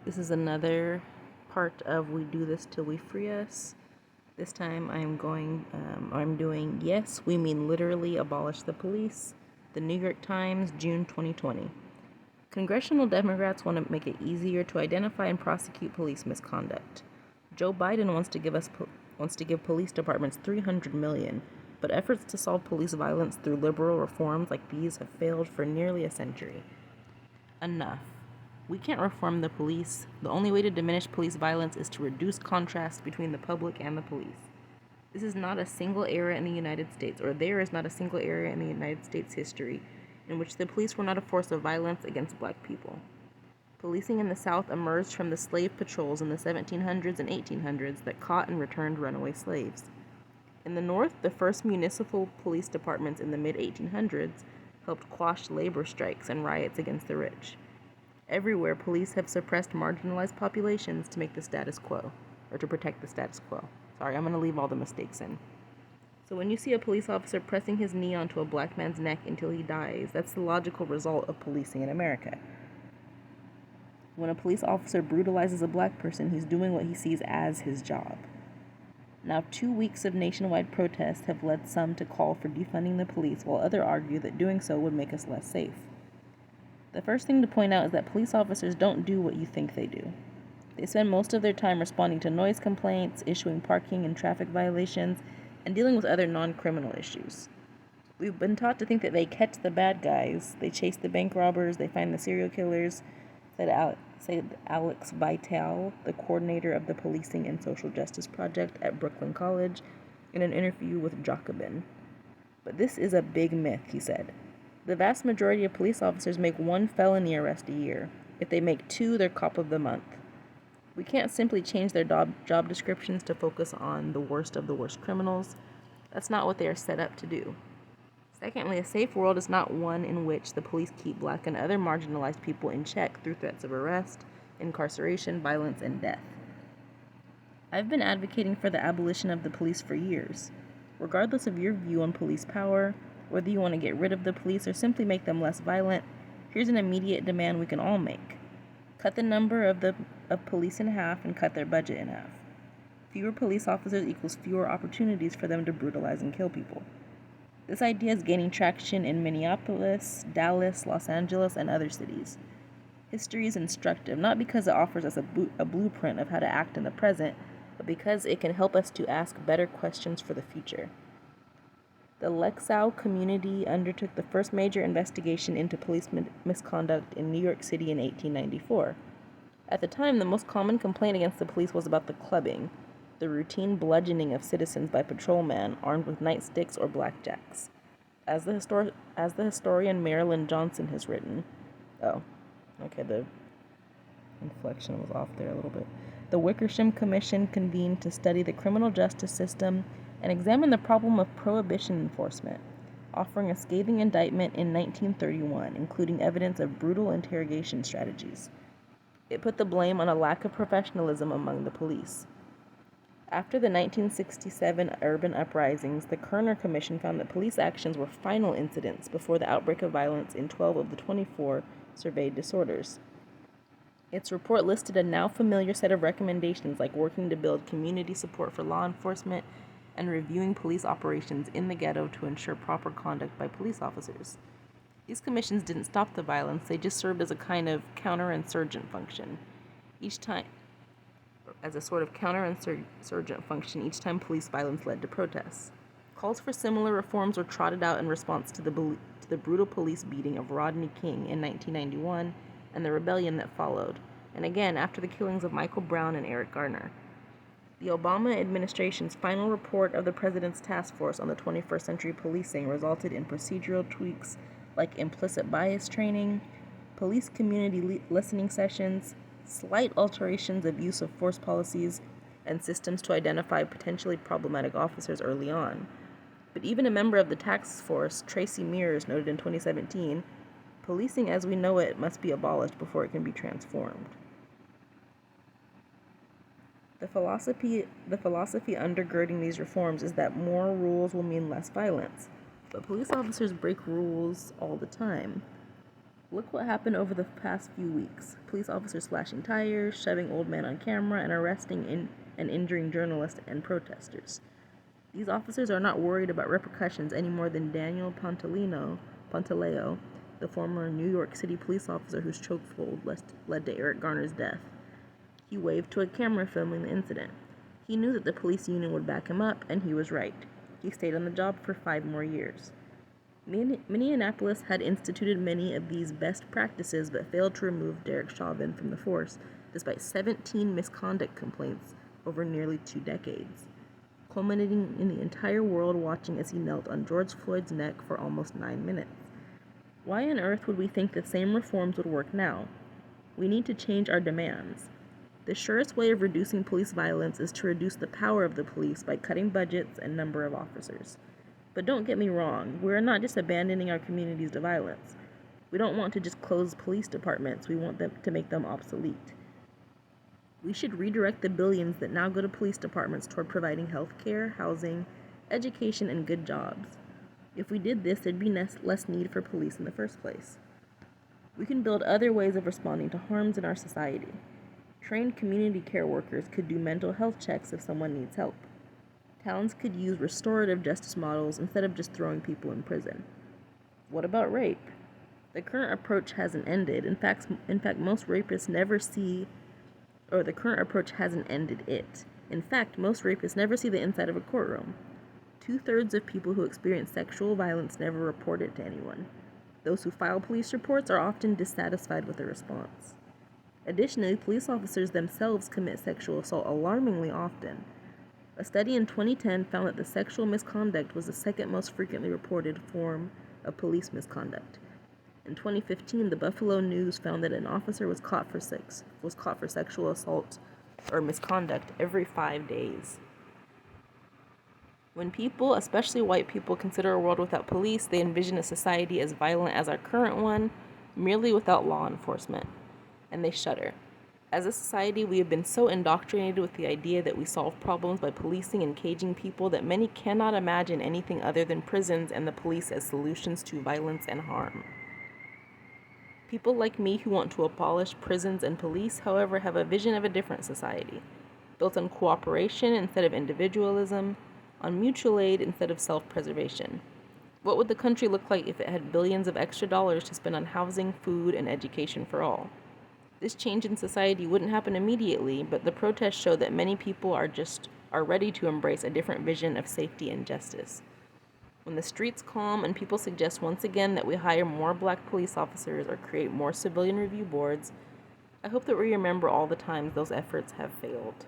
This is another part of We Do This Till We Free Us. This time I'm doing Yes, We Mean Literally Abolish the Police. The New York Times, June 2020. Congressional Democrats want to make it easier to identify and prosecute police misconduct. Joe Biden wants to give police departments $300 million, but efforts to solve police violence through liberal reforms like these have failed for nearly a century. Enough. We can't reform the police. The only way to diminish police violence is to reduce contrast between the public and the police. This is not a single era in the United States, or there is not a single era in the United States history in which the police were not a force of violence against black people. Policing in the South emerged from the slave patrols in the 1700s and 1800s that caught and returned runaway slaves. In the North, the first municipal police departments in the mid-1800s helped quash labor strikes and riots against the rich. Everywhere, police have suppressed marginalized populations to make the status quo, or to protect the status quo. Sorry, I'm going to leave all the mistakes in. So when you see a police officer pressing his knee onto a black man's neck until he dies, that's the logical result of policing in America. When a police officer brutalizes a black person, he's doing what he sees as his job. Now, 2 weeks of nationwide protests have led some to call for defunding the police, while others argue that doing so would make us less safe. The first thing to point out is that police officers don't do what you think they do. They spend most of their time responding to noise complaints, issuing parking and traffic violations, and dealing with other non-criminal issues. We've been taught to think that they catch the bad guys, they chase the bank robbers, they find the serial killers, said Alex Vitale, the coordinator of the Policing and Social Justice Project at Brooklyn College, in an interview with Jacobin. But this is a big myth, he said. The vast majority of police officers make 1 felony arrest a year. If they make 2, they're cop of the month. We can't simply change their job descriptions to focus on the worst of the worst criminals. That's not what they are set up to do. Secondly, a safe world is not one in which the police keep black and other marginalized people in check through threats of arrest, incarceration, violence, and death. I've been advocating for the abolition of the police for years. Regardless of your view on police power, whether you want to get rid of the police or simply make them less violent, here's an immediate demand we can all make. Cut the number of police in half and cut their budget in half. Fewer police officers equals fewer opportunities for them to brutalize and kill people. This idea is gaining traction in Minneapolis, Dallas, Los Angeles, and other cities. History is instructive, not because it offers us a blueprint of how to act in the present, but because it can help us to ask better questions for the future. The Lexow community undertook the first major investigation into police misconduct in New York City in 1894. At the time, the most common complaint against the police was about the clubbing, the routine bludgeoning of citizens by patrolmen armed with nightsticks or blackjacks. As the historian Marilyn Johnson has written, the inflection was off there a little bit. The Wickersham Commission convened to study the criminal justice system and examine the problem of prohibition enforcement, offering a scathing indictment in 1931, including evidence of brutal interrogation strategies. It put the blame on a lack of professionalism among the police. After the 1967 urban uprisings, the Kerner Commission found that police actions were final incidents before the outbreak of violence in 12 of the 24 surveyed disorders. Its report listed a now familiar set of recommendations like working to build community support for law enforcement and reviewing police operations in the ghetto to ensure proper conduct by police officers. These commissions didn't stop the violence, they just served as a kind of counterinsurgent function. Each time police violence led to protests. Calls for similar reforms were trotted out in response to the brutal police beating of Rodney King in 1991 and the rebellion that followed, and again after the killings of Michael Brown and Eric Garner. The Obama administration's final report of the President's Task Force on the 21st Century Policing resulted in procedural tweaks like implicit bias training, police community listening sessions, slight alterations of use of force policies, and systems to identify potentially problematic officers early on. But even a member of the task force, Tracy Mears, noted in 2017, policing as we know it must be abolished before it can be transformed. The philosophy undergirding these reforms is that more rules will mean less violence, but police officers break rules all the time. Look what happened over the past few weeks. Police officers slashing tires, shoving old men on camera, and arresting and injuring journalists and protesters. These officers are not worried about repercussions any more than Daniel Pantaleo, the former New York City police officer whose chokehold led to Eric Garner's death. He waved to a camera filming the incident. He knew that the police union would back him up, and he was right. He stayed on the job for 5 more years. Minneapolis had instituted many of these best practices but failed to remove Derek Chauvin from the force, despite 17 misconduct complaints over nearly 2 decades, culminating in the entire world watching as he knelt on George Floyd's neck for almost 9 minutes. Why on earth would we think the same reforms would work now? We need to change our demands. The surest way of reducing police violence is to reduce the power of the police by cutting budgets and number of officers. But don't get me wrong, we're not just abandoning our communities to violence. We don't want to just close police departments, we want them to make them obsolete. We should redirect the billions that now go to police departments toward providing health care, housing, education, and good jobs. If we did this, there'd be less need for police in the first place. We can build other ways of responding to harms in our society. Trained community care workers could do mental health checks if someone needs help. Towns could use restorative justice models instead of just throwing people in prison. What about rape? The current approach hasn't ended. In fact, most rapists never see, or the current approach hasn't ended it. In fact, most rapists never see the inside of a courtroom. 2/3 of people who experience sexual violence never report it to anyone. Those who file police reports are often dissatisfied with the response. Additionally, police officers themselves commit sexual assault alarmingly often. A study in 2010 found that the sexual misconduct was the second most frequently reported form of police misconduct. In 2015, the Buffalo News found that an officer was caught for sexual assault or misconduct every 5 days. When people, especially white people, consider a world without police, they envision a society as violent as our current one, merely without law enforcement, and they shudder. As a society, we have been so indoctrinated with the idea that we solve problems by policing and caging people that many cannot imagine anything other than prisons and the police as solutions to violence and harm. People like me who want to abolish prisons and police, however, have a vision of a different society, built on cooperation instead of individualism, on mutual aid instead of self-preservation. What would the country look like if it had billions of extra dollars to spend on housing, food, and education for all? This change in society wouldn't happen immediately, but the protests show that many people are ready to embrace a different vision of safety and justice. When the streets calm and people suggest once again that we hire more black police officers or create more civilian review boards, I hope that we remember all the times those efforts have failed.